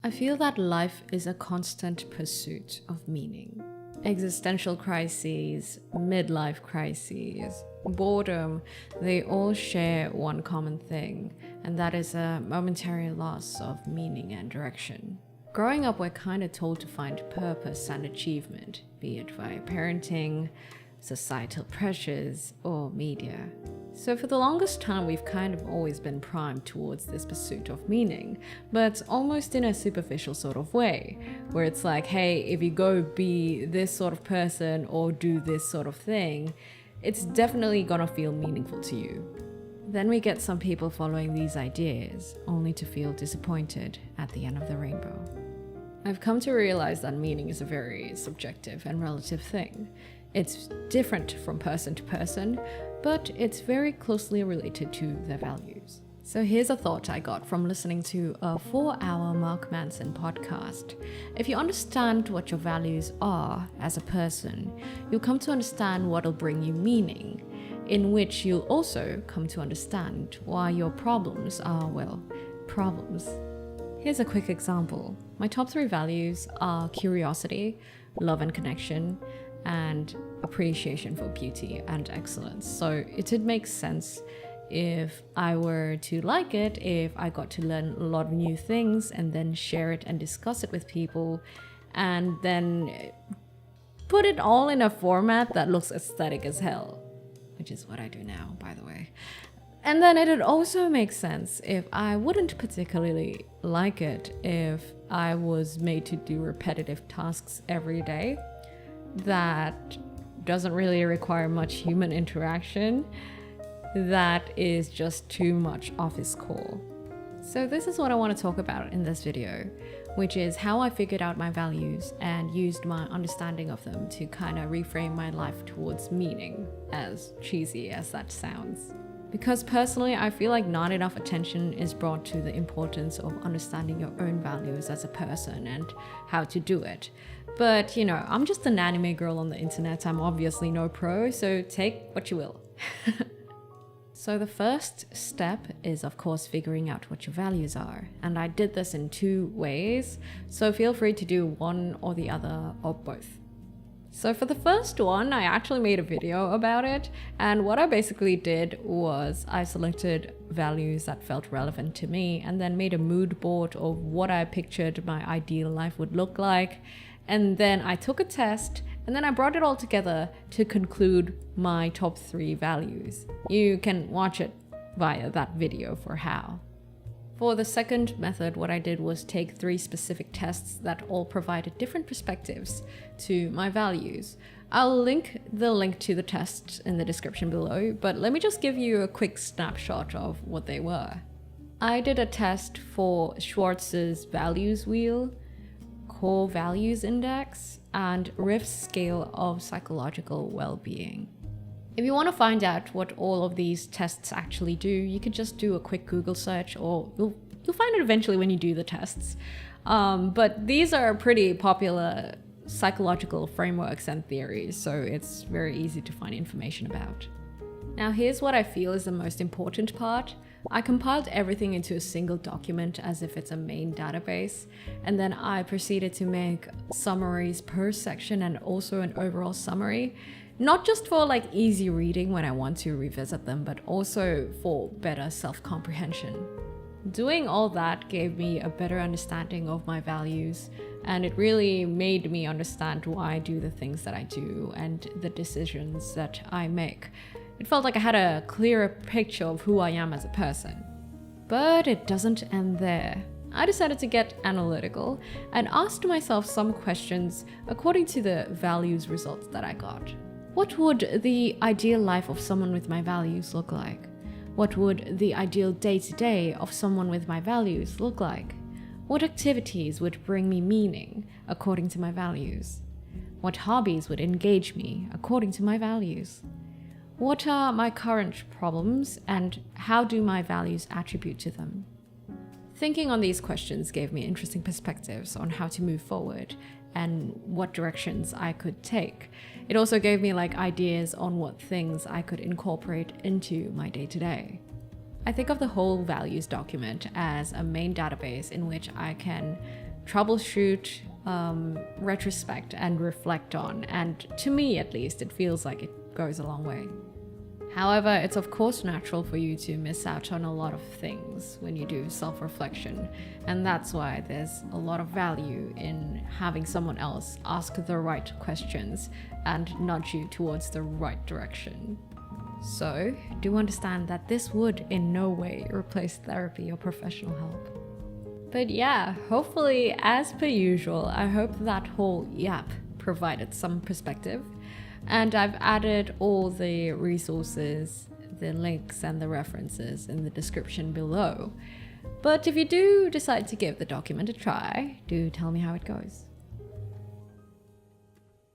I feel that life is a constant pursuit of meaning. Existential crises, midlife crises, boredom, they all share one common thing, and that is a momentary loss of meaning and direction. Growing up, we're kind of told to find purpose and achievement, be it via parenting, societal pressures, or media. So for the longest time, we've kind of always been primed towards this pursuit of meaning, but almost in a superficial sort of way, where it's like, hey, if you go be this sort of person or do this sort of thing, it's definitely gonna feel meaningful to you. Then we get some people following these ideas, only to feel disappointed at the end of the rainbow. I've come to realize that meaning is a very subjective and relative thing. It's different from person to person, but it's very closely related to their values. So here's a thought I got from listening to a 4-hour Mark Manson podcast. If you understand what your values are as a person, you'll come to understand what'll bring you meaning, in which you'll also come to understand why your problems are, well, problems. Here's a quick example. My top 3 values are curiosity, love and connection, and appreciation for beauty and excellence. So it would make sense if I were to like it, if I got to learn a lot of new things and then share it and discuss it with people, and then put it all in a format that looks aesthetic as hell, which is what I do now, by the way. And then it would also make sense if I wouldn't particularly like it if I was made to do repetitive tasks every day that doesn't really require much human interaction, that is just too much office call. So this is what I want to talk about in this video, which is how I figured out my values and used my understanding of them to kind of reframe my life towards meaning, as cheesy as that sounds. Because personally, I feel like not enough attention is brought to the importance of understanding your own values as a person and how to do it. But, you know, I'm just an anime girl on the internet. I'm obviously no pro, so take what you will. So the first step is, of course, figuring out what your values are. And I did this in 2 ways, so feel free to do one or the other or both. So for the first one, I actually made a video about it, and what I basically did was I selected values that felt relevant to me and then made a mood board of what I pictured my ideal life would look like. And then I took a test, and then I brought it all together to conclude my top 3 values. You can watch it via that video for how. For the second method, what I did was take 3 specific tests that all provided different perspectives to my values. I'll link the link to the tests in the description below, but let me just give you a quick snapshot of what they were. I did a test for Schwartz's values wheel, core values index, and Riff's scale of psychological well-being. If you want to find out what all of these tests actually do, you could just do a quick Google search, or you'll find it eventually when you do the tests. But these are pretty popular psychological frameworks and theories, so it's very easy to find information about. Now here's what I feel is the most important part. I compiled everything into a single document as if it's a main database, and then I proceeded to make summaries per section and also an overall summary, not just for like easy reading when I want to revisit them, but also for better self-comprehension. Doing all that gave me a better understanding of my values, and it really made me understand why I do the things that I do and the decisions that I make. It felt like I had a clearer picture of who I am as a person. But it doesn't end there. I decided to get analytical and asked myself some questions according to the values results that I got. What would the ideal life of someone with my values look like? What would the ideal day-to-day of someone with my values look like? What activities would bring me meaning according to my values? What hobbies would engage me according to my values? What are my current problems, and how do my values attribute to them? Thinking on these questions gave me interesting perspectives on how to move forward and what directions I could take. It also gave me ideas on what things I could incorporate into my day-to-day. I think of the whole values document as a main database in which I can troubleshoot, retrospect, and reflect on. And to me, at least, it feels like it goes a long way. However, it's of course natural for you to miss out on a lot of things when you do self-reflection, and that's why there's a lot of value in having someone else ask the right questions and nudge you towards the right direction. So, do understand that this would in no way replace therapy or professional help. But yeah, hopefully, as per usual, I hope that whole yap provided some perspective. And I've added all the resources, the links and the references in the description below. But if you do decide to give the document a try, do tell me how it goes.